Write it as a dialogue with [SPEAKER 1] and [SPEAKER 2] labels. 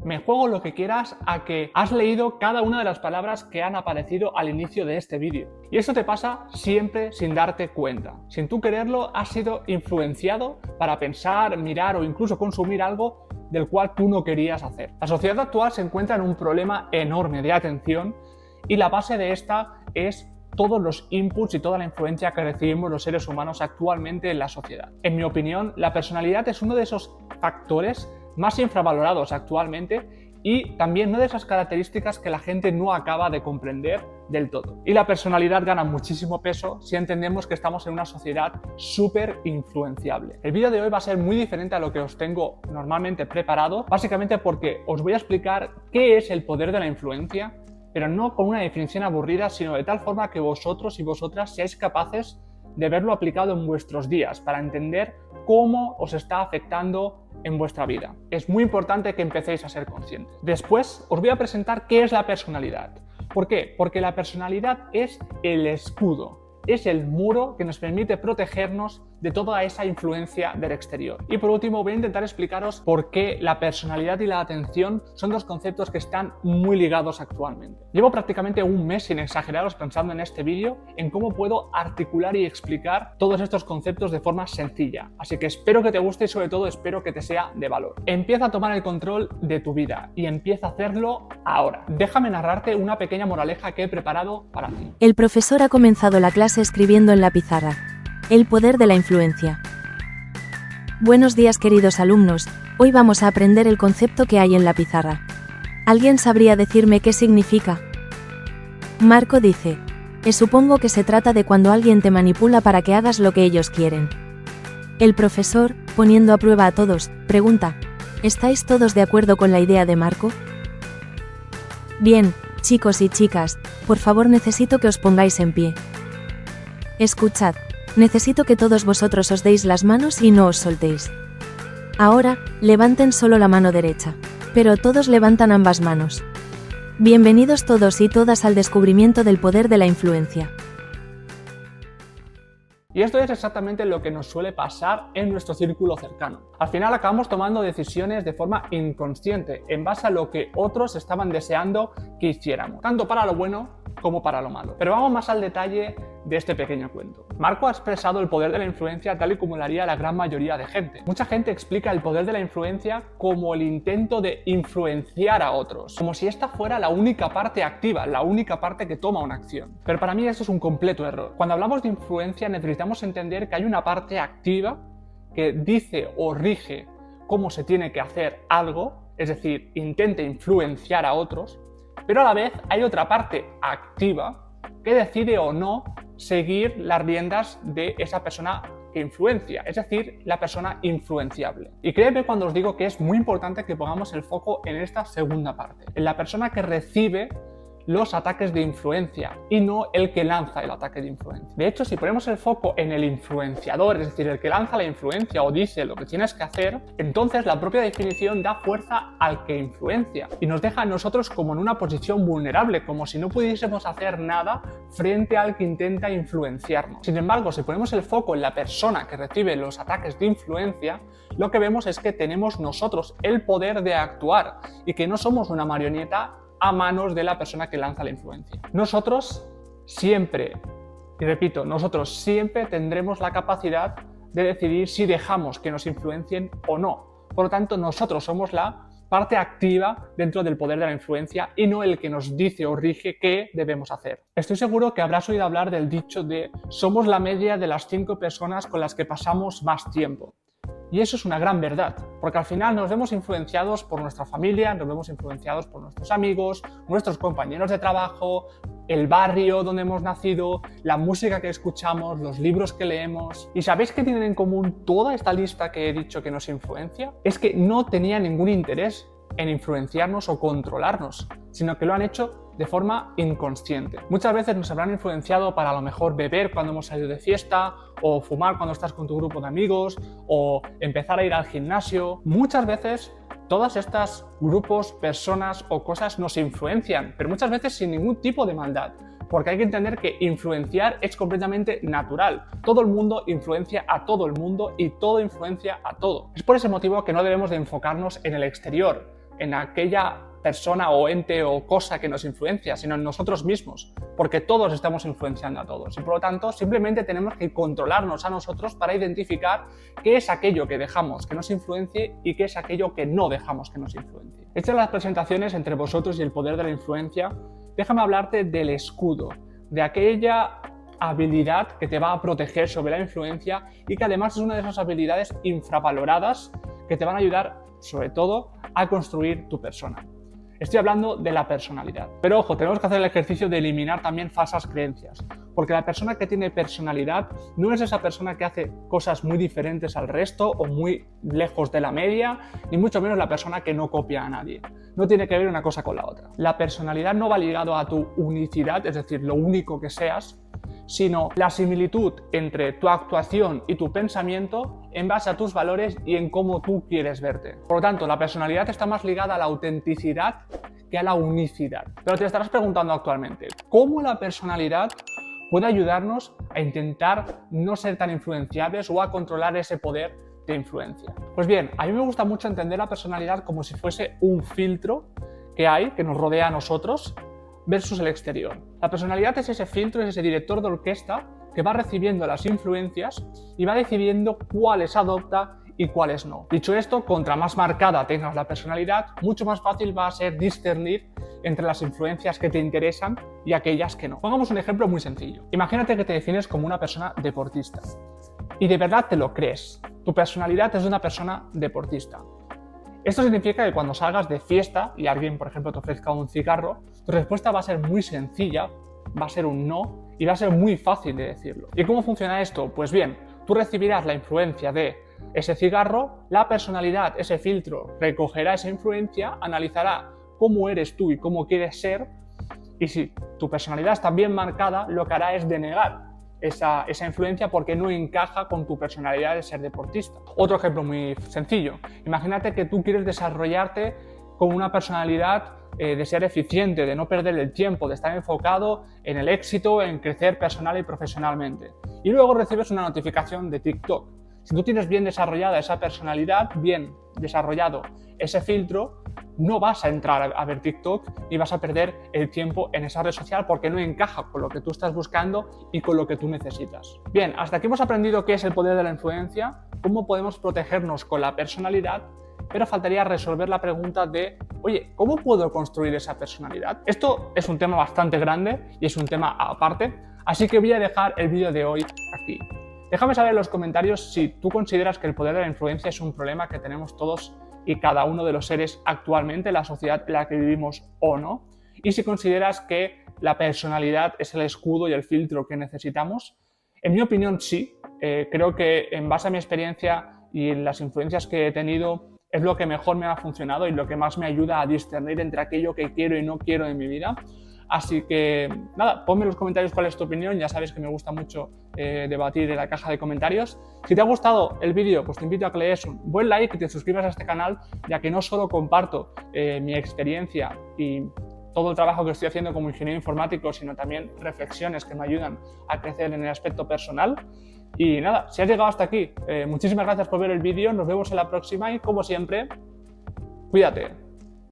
[SPEAKER 1] Me juego lo que quieras a que has leído cada una de las palabras que han aparecido al inicio de este vídeo. Y eso te pasa siempre sin darte cuenta. Sin tú quererlo, has sido influenciado para pensar, mirar o incluso consumir algo del cual tú no querías hacer. La sociedad actual se encuentra en un problema enorme de atención y la base de esta es todos los inputs y toda la influencia que recibimos los seres humanos actualmente en la sociedad. En mi opinión, la personalidad es uno de esos factores más infravalorados actualmente y también una de esas características que la gente no acaba de comprender del todo. Y la personalidad gana muchísimo peso si entendemos que estamos en una sociedad súper influenciable. El vídeo de hoy va a ser muy diferente a lo que os tengo normalmente preparado, básicamente porque os voy a explicar qué es el poder de la influencia, pero no con una definición aburrida, sino de tal forma que vosotros y vosotras seáis capaces de verlo aplicado en vuestros días para entender cómo os está afectando en vuestra vida. Es muy importante que empecéis a ser conscientes. Después os voy a presentar qué es la personalidad. ¿Por qué? Porque la personalidad es el escudo, es el muro que nos permite protegernos de toda esa influencia del exterior. Y por último voy a intentar explicaros por qué la personalidad y la atención son dos conceptos que están muy ligados actualmente. Llevo prácticamente un mes, sin exageraros, pensando en este vídeo en cómo puedo articular y explicar todos estos conceptos de forma sencilla. Así que espero que te guste y sobre todo espero que te sea de valor. Empieza a tomar el control de tu vida y empieza a hacerlo ahora. Déjame narrarte una pequeña moraleja que he preparado para ti.
[SPEAKER 2] El profesor ha comenzado la clase escribiendo en la pizarra. El poder de la influencia. Buenos días, queridos alumnos. Hoy vamos a aprender el concepto que hay en la pizarra. ¿Alguien sabría decirme qué significa? Marco dice: supongo que se trata de cuando alguien te manipula para que hagas lo que ellos quieren. El profesor, poniendo a prueba a todos, pregunta: ¿estáis todos de acuerdo con la idea de Marco? Bien, chicos y chicas, por favor necesito que os pongáis en pie. Escuchad. Necesito que todos vosotros os deis las manos y no os soltéis. Ahora, levanten solo la mano derecha. Pero todos levantan ambas manos. Bienvenidos todos y todas al descubrimiento del poder de la influencia.
[SPEAKER 1] Y esto es exactamente lo que nos suele pasar en nuestro círculo cercano. Al final acabamos tomando decisiones de forma inconsciente, en base a lo que otros estaban deseando que hiciéramos, tanto para lo bueno como para lo malo. Pero vamos más al detalle de este pequeño cuento. Marco ha expresado el poder de la influencia tal y como lo haría la gran mayoría de gente. Mucha gente explica el poder de la influencia como el intento de influenciar a otros, como si esta fuera la única parte activa, la única parte que toma una acción. Pero para mí esto es un completo error. Cuando hablamos de influencia necesitamos entender que hay una parte activa que dice o rige cómo se tiene que hacer algo, es decir, intenta influenciar a otros, pero a la vez hay otra parte activa que decide o no seguir las riendas de esa persona que influencia, es decir, la persona influenciable. Y créeme cuando os digo que es muy importante que pongamos el foco en esta segunda parte, en la persona que recibe los ataques de influencia y no el que lanza el ataque de influencia. De hecho, si ponemos el foco en el influenciador, es decir, el que lanza la influencia o dice lo que tienes que hacer, entonces la propia definición da fuerza al que influencia y nos deja a nosotros como en una posición vulnerable, como si no pudiésemos hacer nada frente al que intenta influenciarnos. Sin embargo, si ponemos el foco en la persona que recibe los ataques de influencia, lo que vemos es que tenemos nosotros el poder de actuar y que no somos una marioneta a manos de la persona que lanza la influencia. Nosotros siempre, y repito, nosotros siempre tendremos la capacidad de decidir si dejamos que nos influencien o no. Por lo tanto, nosotros somos la parte activa dentro del poder de la influencia y no el que nos dice o rige qué debemos hacer. Estoy seguro que habrás oído hablar del dicho de somos la media de las 5 personas con las que pasamos más tiempo. Y eso es una gran verdad, porque al final nos vemos influenciados por nuestra familia, nos vemos influenciados por nuestros amigos, nuestros compañeros de trabajo, el barrio donde hemos nacido, la música que escuchamos, los libros que leemos. ¿Y sabéis qué tienen en común toda esta lista que he dicho que nos influencia? Es que no tenía ningún interés en influenciarnos o controlarnos, sino que lo han hecho de forma inconsciente. Muchas veces nos habrán influenciado para a lo mejor beber cuando hemos salido de fiesta, o fumar cuando estás con tu grupo de amigos, o empezar a ir al gimnasio. Muchas veces todas estas grupos, personas o cosas nos influencian, pero muchas veces sin ningún tipo de maldad. Porque hay que entender que influenciar es completamente natural. Todo el mundo influencia a todo el mundo y todo influencia a todo. Es por ese motivo que no debemos de enfocarnos en el exterior, en aquella persona o ente o cosa que nos influencia, sino en nosotros mismos, porque todos estamos influenciando a todos y por lo tanto simplemente tenemos que controlarnos a nosotros para identificar qué es aquello que dejamos que nos influencie y qué es aquello que no dejamos que nos influencie. Hechas las presentaciones entre vosotros y el poder de la influencia, déjame hablarte del escudo, de aquella habilidad que te va a proteger sobre la influencia y que además es una de esas habilidades infravaloradas que te van a ayudar sobre todo a construir tu persona. Estoy hablando de la personalidad. Pero ojo, tenemos que hacer el ejercicio de eliminar también falsas creencias, porque la persona que tiene personalidad no es esa persona que hace cosas muy diferentes al resto o muy lejos de la media, ni mucho menos la persona que no copia a nadie. No tiene que ver una cosa con la otra. La personalidad no va ligado a tu unicidad, es decir, lo único que seas, sino la similitud entre tu actuación y tu pensamiento en base a tus valores y en cómo tú quieres verte. Por lo tanto, la personalidad está más ligada a la autenticidad que a la unicidad. Pero te estarás preguntando actualmente, ¿cómo la personalidad puede ayudarnos a intentar no ser tan influenciables o a controlar ese poder de influencia? Pues bien, a mí me gusta mucho entender la personalidad como si fuese un filtro que hay, que nos rodea a nosotros, versus el exterior. La personalidad es ese filtro, es ese director de orquesta que va recibiendo las influencias y va decidiendo cuáles adopta y cuáles no. Dicho esto, contra más marcada tengas la personalidad, mucho más fácil va a ser discernir entre las influencias que te interesan y aquellas que no. Pongamos un ejemplo muy sencillo. Imagínate que te defines como una persona deportista y de verdad te lo crees. Tu personalidad es de una persona deportista. Esto significa que cuando salgas de fiesta y alguien, por ejemplo, te ofrezca un cigarro, tu respuesta va a ser muy sencilla, va a ser un no y va a ser muy fácil de decirlo. ¿Y cómo funciona esto? Pues bien, tú recibirás la influencia de ese cigarro, la personalidad, ese filtro, recogerá esa influencia, analizará cómo eres tú y cómo quieres ser y si tu personalidad está bien marcada, lo que hará es denegar esa influencia porque no encaja con tu personalidad de ser deportista. Otro ejemplo muy sencillo. Imagínate que tú quieres desarrollarte con una personalidad de ser eficiente, de no perder el tiempo, de estar enfocado en el éxito, en crecer personal y profesionalmente. Y luego recibes una notificación de TikTok. Si tú tienes bien desarrollada esa personalidad, bien desarrollado ese filtro, no vas a entrar a ver TikTok ni vas a perder el tiempo en esa red social porque no encaja con lo que tú estás buscando y con lo que tú necesitas. Bien, hasta aquí hemos aprendido qué es el poder de la influencia, cómo podemos protegernos con la personalidad, pero faltaría resolver la pregunta de, oye, ¿cómo puedo construir esa personalidad? Esto es un tema bastante grande y es un tema aparte, así que voy a dejar el vídeo de hoy aquí. Déjame saber en los comentarios si tú consideras que el poder de la influencia es un problema que tenemos todos y cada uno de los seres actualmente en la sociedad en la que vivimos o no, y si consideras que la personalidad es el escudo y el filtro que necesitamos. En mi opinión, sí. Creo que en base a mi experiencia y en las influencias que he tenido es lo que mejor me ha funcionado y lo que más me ayuda a discernir entre aquello que quiero y no quiero en mi vida. Así que nada, ponme en los comentarios cuál es tu opinión, ya sabes que me gusta mucho debatir en la caja de comentarios. Si te ha gustado el vídeo, pues te invito a que le des un buen like y te suscribas a este canal, ya que no solo comparto mi experiencia y todo el trabajo que estoy haciendo como ingeniero informático, sino también reflexiones que me ayudan a crecer en el aspecto personal. Y nada, si has llegado hasta aquí, muchísimas gracias por ver el vídeo, nos vemos en la próxima y como siempre, cuídate.